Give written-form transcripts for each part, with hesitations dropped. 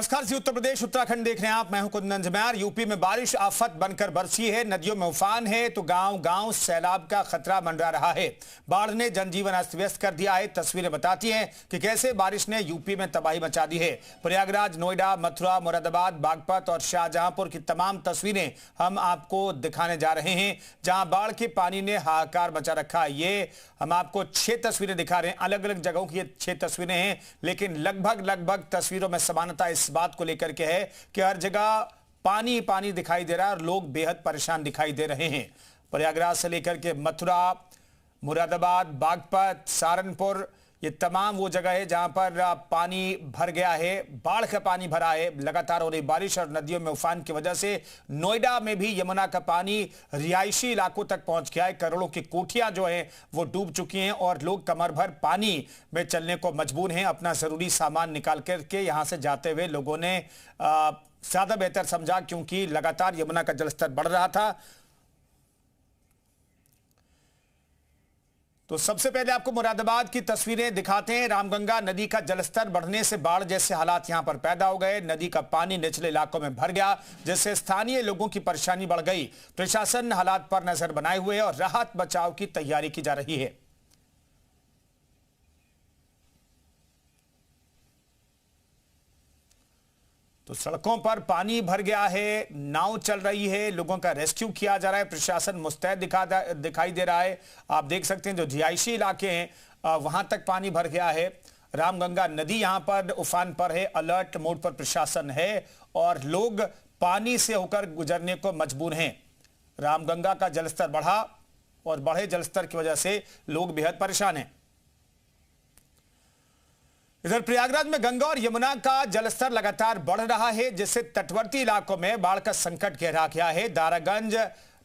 नमस्कार जी, उत्तर प्रदेश उत्तराखंड देख रहे हैं आप। मैं हूं कुंदन जमैर। यूपी में बारिश आफत बनकर बरसी है। नदियों में उफान है तो गांव गांव सैलाब का खतरा मंडरा रहा है। बाढ़ ने जनजीवन अस्त व्यस्त कर दिया है। तस्वीरें बताती हैं कि कैसे बारिश ने यूपी में तबाही मचा दी है। प्रयागराज, नोएडा, मथुरा, मुरादाबाद, बागपत और शाहजहांपुर की तमाम तस्वीरें हम आपको दिखाने जा रहे हैं, जहां बाढ़ के पानी ने हाहाकार मचा रखा है। ये हम आपको 6 तस्वीरें दिखा रहे हैं। अलग अलग जगहों की ये 6 तस्वीरें हैं, लेकिन लगभग तस्वीरों में समानता इस बात को लेकर के है कि हर जगह पानी पानी दिखाई दे रहा है और लोग बेहद परेशान दिखाई दे रहे हैं। प्रयागराज से लेकर के मथुरा, मुरादाबाद, बागपत, सहारनपुर, ये तमाम वो जगह है जहां पर पानी भर गया है। बाढ़ का पानी भरा है। लगातार हो रही बारिश और नदियों में उफान की वजह से नोएडा में भी यमुना का पानी रिहायशी इलाकों तक पहुंच गया है। करोड़ों की कोठियां जो हैं वो डूब चुकी हैं और लोग कमर भर पानी में चलने को मजबूर हैं। अपना जरूरी सामान निकाल करके यहां से जाते हुए लोगों ने ज्यादा बेहतर समझा, क्योंकि लगातार यमुना का जलस्तर बढ़ रहा था। तो सबसे पहले आपको मुरादाबाद की तस्वीरें दिखाते हैं। रामगंगा नदी का जलस्तर बढ़ने से बाढ़ जैसे हालात यहां पर पैदा हो गए। नदी का पानी निचले इलाकों में भर गया, जिससे स्थानीय लोगों की परेशानी बढ़ गई। प्रशासन हालात पर नजर बनाए हुए और राहत बचाव की तैयारी की जा रही है। तो सड़कों पर पानी भर गया है, नाव चल रही है, लोगों का रेस्क्यू किया जा रहा है। प्रशासन मुस्तैद दिखाई दे रहा है। आप देख सकते हैं जो रिहायशी इलाके हैं वहां तक पानी भर गया है। रामगंगा नदी यहां पर उफान पर है। अलर्ट मोड पर प्रशासन है और लोग पानी से होकर गुजरने को मजबूर हैं। रामगंगा का जलस्तर बढ़ा और बढ़े जलस्तर की वजह से लोग बेहद परेशान हैं। इधर प्रयागराज में गंगा और यमुना का जलस्तर लगातार बढ़ रहा है, जिससे तटवर्ती इलाकों में बाढ़ का संकट गहरा गया है। दारागंज,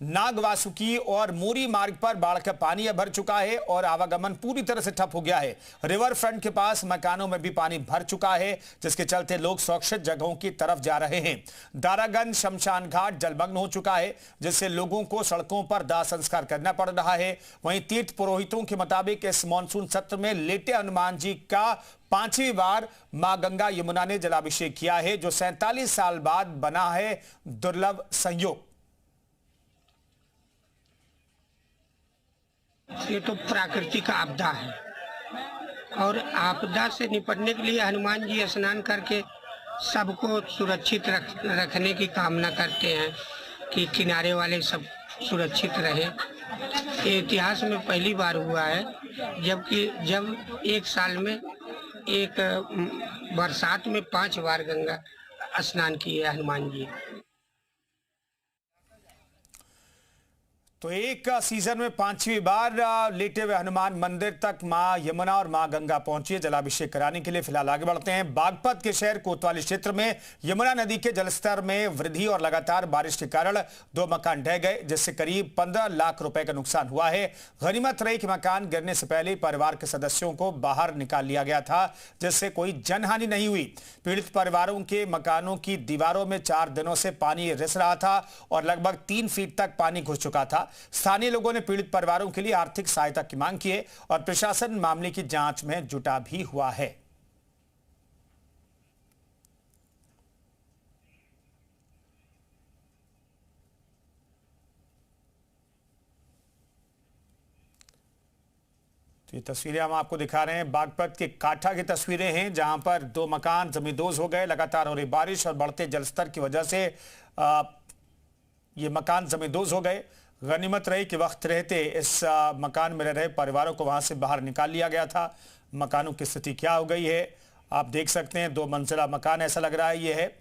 नागवासुकी और मूरी मार्ग पर बाढ़ का पानी भर चुका है और आवागमन पूरी तरह से ठप हो गया है। रिवर फ्रंट के पास मकानों में भी पानी भर चुका है, जिसके चलते लोग सुरक्षित जगहों की तरफ जा रहे हैं। दारागंज शमशान घाट जलमग्न हो चुका है, जिससे लोगों को सड़कों पर दाह संस्कार करना पड़ रहा है। वहीं तीर्थ पुरोहितों के मुताबिक इस मानसून सत्र में लेटे हनुमान जी का 5वीं बार मां गंगा यमुना ने जलाभिषेक किया है, जो 47 साल बाद बना है दुर्लभ संयोग। ये तो प्राकृतिक आपदा है और आपदा से निपटने के लिए हनुमान जी स्नान करके सबको सुरक्षित रखने की कामना करते हैं कि किनारे वाले सब सुरक्षित रहे। ये इतिहास में पहली बार हुआ है जब एक साल में एक बरसात में 5 बार गंगा स्नान किए हनुमान जी। तो एक सीजन में 5वीं बार लेटे हुए हनुमान मंदिर तक मां यमुना और मां गंगा पहुंची है जलाभिषेक कराने के लिए। फिलहाल आगे बढ़ते हैं। बागपत के शहर कोतवाली क्षेत्र में यमुना नदी के जलस्तर में वृद्धि और लगातार बारिश के कारण 2 मकान ढह गए, जिससे करीब 15 लाख रुपए का नुकसान हुआ है। गनीमत रही कि मकान गिरने से पहले परिवार के सदस्यों को बाहर निकाल लिया गया था, जिससे कोई जनहानि नहीं हुई। पीड़ित परिवारों के मकानों की दीवारों में 4 दिनों से पानी रिस रहा था और लगभग 3 फीट तक पानी घुस चुका था। स्थानीय लोगों ने पीड़ित परिवारों के लिए आर्थिक सहायता की मांग की है और प्रशासन मामले की जांच में जुटा भी हुआ है। तो ये तस्वीरें हम आपको दिखा रहे हैं। बागपत के काठा की तस्वीरें हैं, जहां पर 2 मकान जमींदोज हो गए। लगातार हो रही बारिश और बढ़ते जलस्तर की वजह से ये मकान जमींदोज हो गए। गनीमत रही कि वक्त रहते इस मकान में रह रहे परिवारों को वहां से बाहर निकाल लिया गया था। मकानों की स्थिति क्या हो गई है आप देख सकते हैं। 2 मंजिला मकान ऐसा लग रहा है ये है,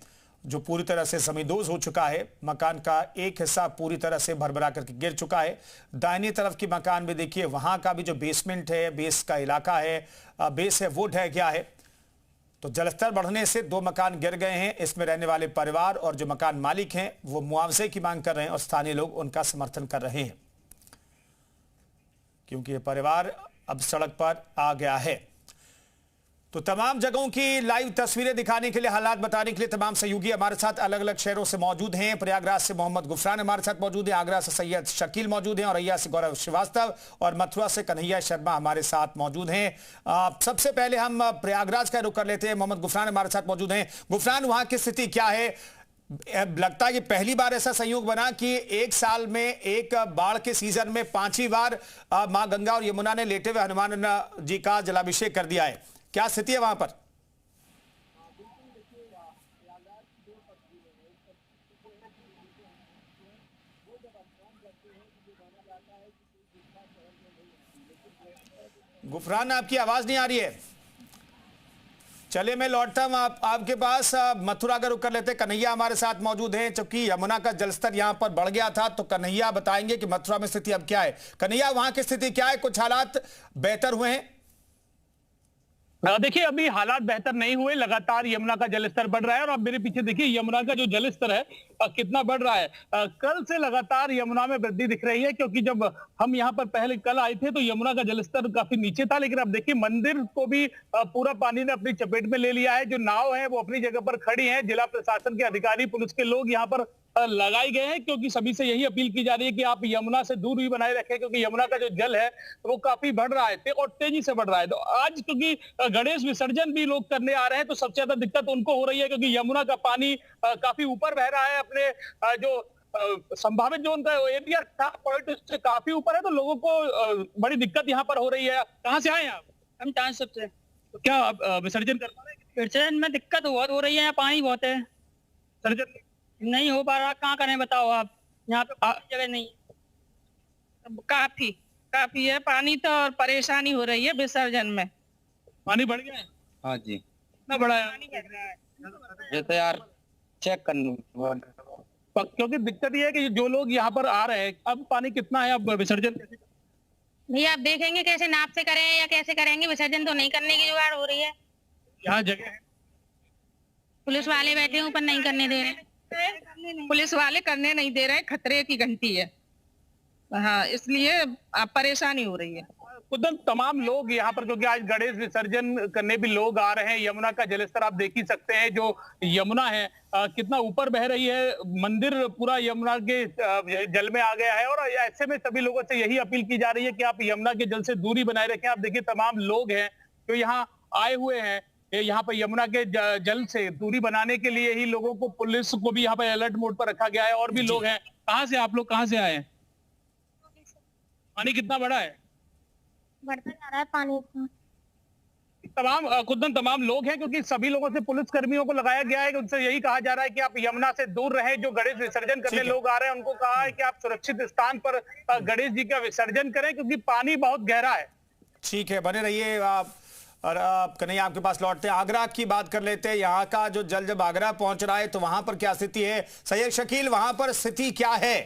जो पूरी तरह से जमींदोज हो चुका है। मकान का एक हिस्सा पूरी तरह से भरभरा करके गिर चुका है। दाहिनी तरफ की मकान में देखिए, वहां का भी जो बेसमेंट है, बेस का इलाका है, बेस है, वो ढह गया है। तो जलस्तर बढ़ने से 2 मकान गिर गए हैं। इसमें रहने वाले परिवार और जो मकान मालिक हैं वो मुआवजे की मांग कर रहे हैं और स्थानीय लोग उनका समर्थन कर रहे हैं, क्योंकि ये परिवार अब सड़क पर आ गया है। तो तमाम जगहों की लाइव तस्वीरें दिखाने के लिए, हालात बताने के लिए तमाम सहयोगी हमारे साथ अलग अलग शहरों से मौजूद हैं। प्रयागराज से मोहम्मद गुफरान हमारे साथ मौजूद हैं, आगरा से सैयद शकील मौजूद हैं, औरैया से गौरव श्रीवास्तव और मथुरा से कन्हैया शर्मा हमारे साथ मौजूद हैं। सबसे पहले हम प्रयागराज का रुख कर लेते हैं। मोहम्मद गुफरान हमारे साथ मौजूद हैं। गुफरान, वहां की स्थिति क्या है? लगता है कि पहली बार ऐसा संयोग बना कि एक साल में एक बाढ़ के सीजन में 5वीं बार मां गंगा और यमुना ने लेटे हुए हनुमान जी का जलाभिषेक कर दिया है। क्या स्थिति है वहां पर? गुफरान, आपकी आवाज नहीं आ रही है। चले, मैं लौटता हूं आपके पास। मथुरा का रुख कर लेते हैं। कन्हैया हमारे साथ मौजूद हैं। चूंकि यमुना का जलस्तर यहां पर बढ़ गया था, तो कन्हैया बताएंगे कि मथुरा में स्थिति अब क्या है। कन्हैया, वहां की स्थिति क्या है? कुछ हालात बेहतर हुए हैं? देखिए, अभी हालात बेहतर नहीं हुए। लगातार यमुना का जलस्तर बढ़ रहा है और अब मेरे पीछे देखिए यमुना का जो जलस्तर है कितना बढ़ रहा है। कल से लगातार यमुना में वृद्धि दिख रही है, क्योंकि जब हम यहाँ पर पहले कल आए थे तो यमुना का जलस्तर काफी नीचे था, लेकिन अब देखिए मंदिर को भी पूरा पानी ने अपनी चपेट में ले लिया है। जो नाव है वो अपनी जगह पर खड़ी है। जिला प्रशासन के अधिकारी, पुलिस के लोग यहाँ पर लगाए गए हैं, क्योंकि सभी से यही अपील की जा रही है कि आप यमुना से दूर भी बनाए रखें, क्योंकि यमुना का जो जल है वो काफी बढ़ रहा है और तेजी से बढ़ रहा है। तो आज क्योंकि गणेश विसर्जन भी लोग करने आ रहे हैं, तो सबसे ज्यादा दिक्कत उनको हो रही है, क्योंकि यमुना का पानी काफी ऊपर बह रहा है। अपने जो संभावित जो उनका एरिया था पॉइंट से काफी ऊपर है, तो लोगों को बड़ी दिक्कत यहाँ पर हो रही है। कहाँ से आए आप? हम टाउनशिप से। तो क्या आप विसर्जन कर पा रहे हैं? विसर्जन में दिक्कत बहुत हो रही है, यहाँ पानी बहुत है, विसर्जन नहीं हो पा रहा। कहाँ करें बताओ आप, यहाँ पे जगह नहीं। काफी है पानी, तो और परेशानी हो रही है विसर्जन में। पानी बढ़ गया है? हाँ जी, कितना बड़ा है? पानी बढ़ रहा है। ये तो यार चेक करना। क्योंकि दिक्कत ये है कि जो लोग यहाँ पर आ रहे हैं, अब पानी कितना है, अब विसर्जन कैसे? भैया आप देखेंगे कैसे नाप से करें या कैसे करेंगे? विसर्जन तो नहीं करने की जुगाड़ हो रही है। यहाँ जगह है, पुलिस वाले बैठे ऊपर, नहीं करने दे रहे। पुलिस वाले करने नहीं दे रहे, खतरे की घंटी है। हाँ, इसलिए परेशानी हो रही है। खुद तमाम लोग यहाँ पर, क्योंकि आज गणेश विसर्जन करने भी लोग आ रहे हैं। यमुना का जलस्तर आप देख ही सकते हैं। जो यमुना है कितना ऊपर बह रही है। मंदिर पूरा यमुना के जल में आ गया है, और ऐसे में सभी लोगों से यही अपील की जा रही है कि आप यमुना के जल से दूरी बनाए रखें। आप देखिए तमाम लोग हैं जो यहाँ आए हुए हैं। यहाँ पर यमुना के जल से दूरी बनाने के लिए ही लोगों को, पुलिस को भी यहाँ पर अलर्ट मोड पर रखा गया है। और भी लोग हैं। कहाँ से आप लोग, कहाँ से आए हैं? पानी कितना बड़ा है? बढ़ता जा रहा है पानी। तमाम लोग हैं, क्योंकि सभी लोगों से, पुलिस कर्मियों को लगाया गया है कि उनसे यही कहा जा रहा है कि आप यमुना से दूर रहें। जो गणेश विसर्जन करने लोग आ रहे हैं उनको कहा है कि आप सुरक्षित स्थान पर गणेश जी का विसर्जन करें, क्योंकि पानी बहुत गहरा है। ठीक है, बने रहिए आप। और कन्हैया, आपके पास लौटते हैं। आगरा की बात कर लेते हैं। यहाँ का जो जल जब आगरा पहुंच रहा है तो वहां पर क्या स्थिति है? सैयद शकील, वहां पर स्थिति क्या है?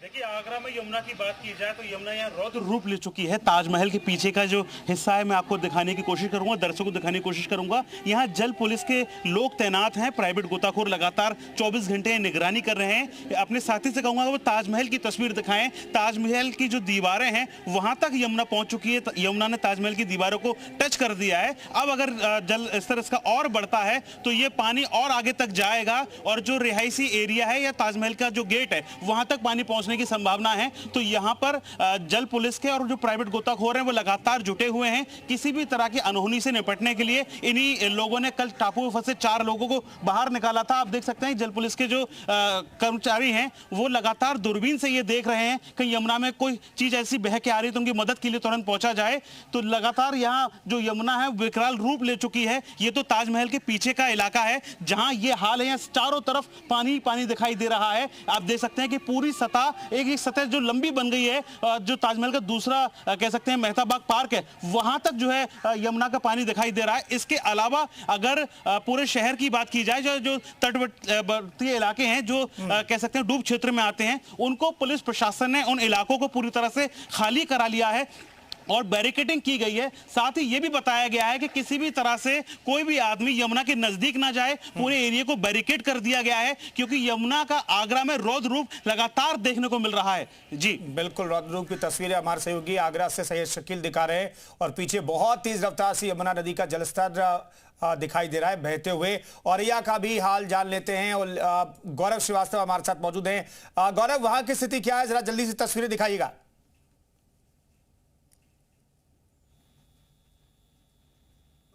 देखिए, आगरा में यमुना की बात की जाए तो यमुना यहाँ रौद्र रूप ले चुकी है। ताजमहल के पीछे का जो हिस्सा है मैं आपको दिखाने की कोशिश करूंगा, दर्शकों को दिखाने की कोशिश करूंगा। यहाँ जल पुलिस के लोग तैनात हैं, प्राइवेट गोताखोर लगातार 24 घंटे निगरानी कर रहे हैं। अपने साथी से कहूंगा वो ताजमहल की तस्वीर दिखाएं। ताजमहल की जो दीवारें हैं वहां तक यमुना पहुंच चुकी है। यमुना ने ताजमहल की दीवारों को टच कर दिया है। अब अगर जल स्तर इसका और बढ़ता है तो ये पानी और आगे तक जाएगा, और जो रिहायशी एरिया है या ताजमहल का जो गेट है वहां तक पानी पहुंचने की संभावना है। तो यहां पर जल पुलिस के और जो प्राइवेट गोताखोर हैं वो लगातार जुटे हुए हैं किसी भी तरह की अनहोनी से निपटने के लिए। इन्हीं लोगों ने कल टापू में फंसे 4 लोगों को बाहर निकाला था। आप देख सकते हैं जल पुलिस के जो कर्मचारी हैं वो लगातार दूरबीन से ये देख रहे हैं कि यमुना में कोई चीज ऐसी बह के आ रही है तो उनकी मदद के लिए तुरंत पहुंचा जाए। तो लगातार यहाँ जो यमुना है विकराल रूप ले चुकी है। ये तो ताजमहल के पीछे का इलाका है जहां ये हाल है। यहाँ चारों तरफ पानी पानी दिखाई दे रहा है। आप देख सकते हैं कि पूरी सतह एक सतह जो लंबी बन गई है, जो ताजमहल का दूसरा कह सकते हैं मेहता बाग पार्क है वहां तक जो है यमुना का पानी दिखाई दे रहा है। इसके अलावा अगर पूरे शहर की बात की जाए, जो तटवर्ती इलाके हैं जो कह सकते हैं डूब क्षेत्र में आते हैं, उनको पुलिस प्रशासन ने उन इलाकों को पूरी तरह से खाली करा लिया है। और बैरिकेडिंग की गई है। साथ ही ये भी बताया गया है कि किसी भी तरह से कोई भी आदमी यमुना के नजदीक ना जाए, पूरे एरिया को बैरिकेड कर दिया गया है, क्योंकि यमुना का आगरा में रौद्र रूप लगातार देखने को मिल रहा है। जी बिल्कुल, रौद्र रूप की तस्वीरें हमारे सहयोगी आगरा से सैयद शकील दिखा रहे हैं और पीछे बहुत तेज रफ्तार से यमुना नदी का जलस्तर दिखाई दे रहा है बहते हुए। औरैया का भी हाल जान लेते हैं और गौरव श्रीवास्तव हमारे साथ मौजूद हैं। गौरव, वहां की स्थिति क्या है, जरा जल्दी से तस्वीरें दिखाइएगा।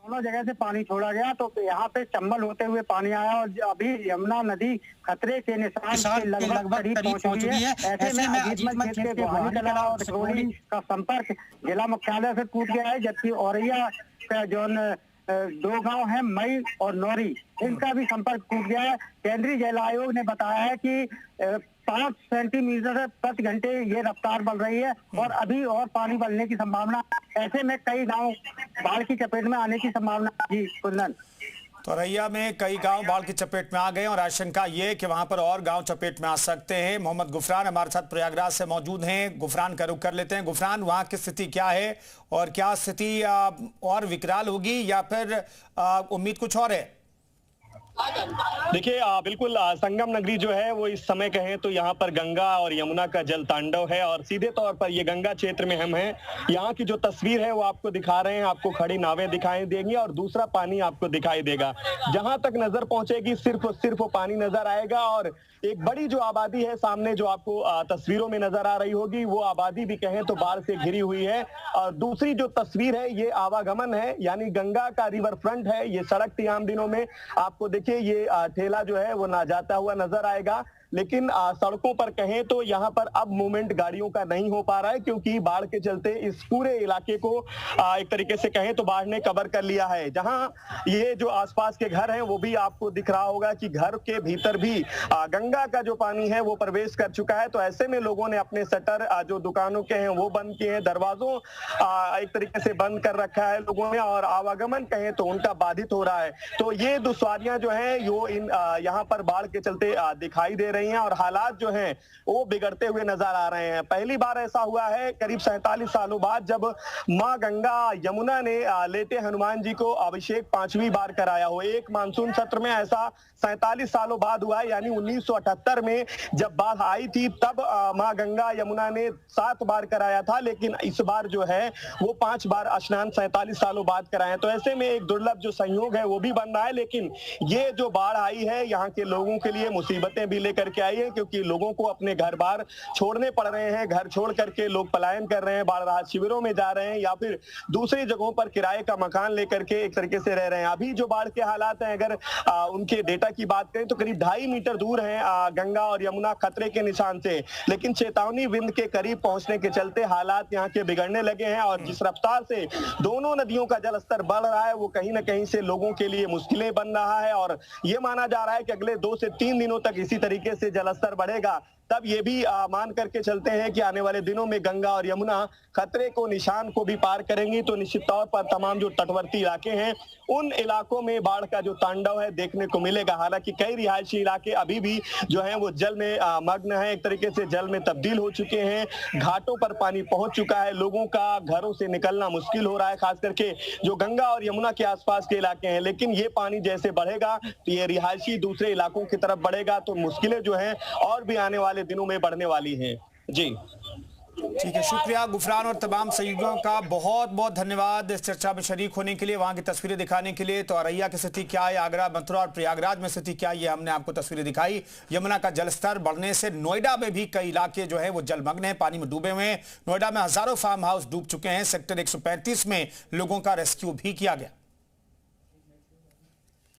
दोनों जगह से पानी छोड़ा गया तो यहाँ पे चंबल होते हुए पानी आया और अभी यमुना नदी खतरे के निशान के लगभग करीब पहुंच चुकी है। ऐसे में अजीतमल खेत के गोहानी कला और सिरोही का संपर्क जिला मुख्यालय से टूट गया है, जबकि औरैया का जो 2 गांव हैं मई और नौरी, इनका भी संपर्क टूट गया है। केंद्रीय जल आयोग ने बताया है कि 5 सेंटीमीटर प्रति घंटे ये रफ्तार बढ़ रही है और अभी और पानी बढ़ने की संभावना। ऐसे में कई गांव बाढ़ की चपेट में आने की संभावना। जी कुंदन, तो औरैया में कई गांव बाढ़ की चपेट में आ गए और आशंका ये कि वहां पर और गांव चपेट में आ सकते हैं। मोहम्मद गुफरान हमारे साथ प्रयागराज से मौजूद हैं। गुफरान का रुख कर लेते हैं। गुफरान, वहां की स्थिति क्या है और क्या स्थिति और विकराल होगी या फिर उम्मीद कुछ और है? देखिए बिल्कुल संगम नगरी जो है वो इस समय कहें तो यहाँ पर गंगा और यमुना का जल तांडव है और सीधे तौर पर ये गंगा क्षेत्र में हम हैं। यहाँ की जो तस्वीर है वो आपको दिखा रहे हैं, आपको खड़ी नावें दिखाई देंगी और दूसरा पानी आपको दिखाई देगा। जहां तक नजर पहुंचेगी सिर्फ और सिर्फ वो पानी नजर आएगा और एक बड़ी जो आबादी है सामने जो आपको तस्वीरों में नजर आ रही होगी, वो आबादी भी कहें तो बाढ़ से घिरी हुई है। और दूसरी जो तस्वीर है ये आवागमन है, यानी गंगा का रिवर फ्रंट है। ये सड़क थी आम दिनों में, आपको देखिए ये ठेला जो है वो ना जाता हुआ नजर आएगा, लेकिन सड़कों पर कहें तो यहाँ पर अब मूवमेंट गाड़ियों का नहीं हो पा रहा है, क्योंकि बाढ़ के चलते इस पूरे इलाके को एक तरीके से कहें तो बाढ़ ने कवर कर लिया है। जहाँ ये जो आसपास के घर हैं वो भी आपको दिख रहा होगा कि घर के भीतर भी गंगा का जो पानी है वो प्रवेश कर चुका है। तो ऐसे में लोगों ने अपने शटर जो दुकानों के हैं वो बंद किए हैं, दरवाजों एक तरीके से बंद कर रखा है लोगों ने और आवागमन कहें तो उनका बाधित हो रहा है। तो ये दुश्वारियां जो है यो इन यहाँ पर बाढ़ के चलते दिखाई दे रही हैं और हालात जो हैं वो बिगड़ते हुए नजर आ रहे हैं। पहली बार ऐसा हुआ है करीब 47 सालों बाद जब मां गंगा यमुना ने लेटे हनुमान जी को अभिषेक 5वीं बार कराया हो। एक मानसून सत्र में ऐसा 47 सालों बाद हुआ है, यानी 1978 में जब बाढ़ आई थी तब मां गंगा यमुना ने 7 बार कराया था, लेकिन इस बार जो है वो 5 बार स्नान 47 सालों बाद कराए। तो ऐसे में एक दुर्लभ जो संयोग है वो भी बन रहा है। लेकिन ये जो बाढ़ आई है यहाँ के लोगों के लिए मुसीबतें भी लेकर के आई है, क्योंकि लोगों को अपने घर बार छोड़ने पड़ रहे हैं। घर छोड़ करके लोग पलायन कर रहे हैं, बाढ़ राहत शिविरों में जा रहे हैं या फिर दूसरी जगहों पर किराए का मकान लेकर के एक तरीके से रह रहे हैं। अभी जो बाढ़ के हालात हैं, अगर उनके डेटा की बात करें तो करीब 2.5 मीटर दूर है गंगा और यमुना खतरे के निशान से, लेकिन चेतावनी बिंद के करीब पहुंचने के चलते हालात यहाँ के बिगड़ने लगे हैं। और जिस रफ्तार से दोनों नदियों का जलस्तर बढ़ रहा है वो कहीं ना कहीं से लोगों के लिए मुश्किलें बन रहा है और ये माना जा रहा है कि अगले 2 से 3 दिनों तक इसी तरीके से जलस्तर बढ़ेगा। तब ये भी मान करके चलते हैं कि आने वाले दिनों में गंगा और यमुना खतरे को निशान को भी पार करेंगी। तो निश्चित तौर पर तमाम जो तटवर्ती इलाके हैं उन इलाकों में बाढ़ का जो तांडव है देखने को मिलेगा। हालांकि कई रिहायशी इलाके अभी भी जो है वो जल में मग्न है, एक तरीके से जल में तब्दील हो चुके हैं। घाटों पर पानी पहुंच चुका है, लोगों का घरों से निकलना मुश्किल हो रहा है, खास करके जो गंगा और यमुना के आसपास के इलाके हैं। लेकिन ये पानी जैसे बढ़ेगा तो ये रिहायशी दूसरे इलाकों की तरफ बढ़ेगा, तो मुश्किलें जो है और भी आने वाले दिनों में बढ़ने वाली हैं। जी ठीक है, शुक्रिया गुफरान और तमाम सहयोगियों का बहुत बहुत धन्यवाद इस चर्चा में शरीक होने के लिए, वहां की तस्वीरें दिखाने के लिए। तो औरैया की स्थिति क्या है, आगरा, मथुरा और प्रयागराज में स्थिति क्या है, ये हमने आपको तस्वीरें दिखाई। यमुना का जलस्तर बढ़ने से नोएडा में भी कई इलाके जो है वो जलमग्न है, पानी में डूबे हुए हैं। नोएडा में हजारों फार्म हाउस डूब चुके हैं। सेक्टर 135 में लोगों का रेस्क्यू भी किया गया।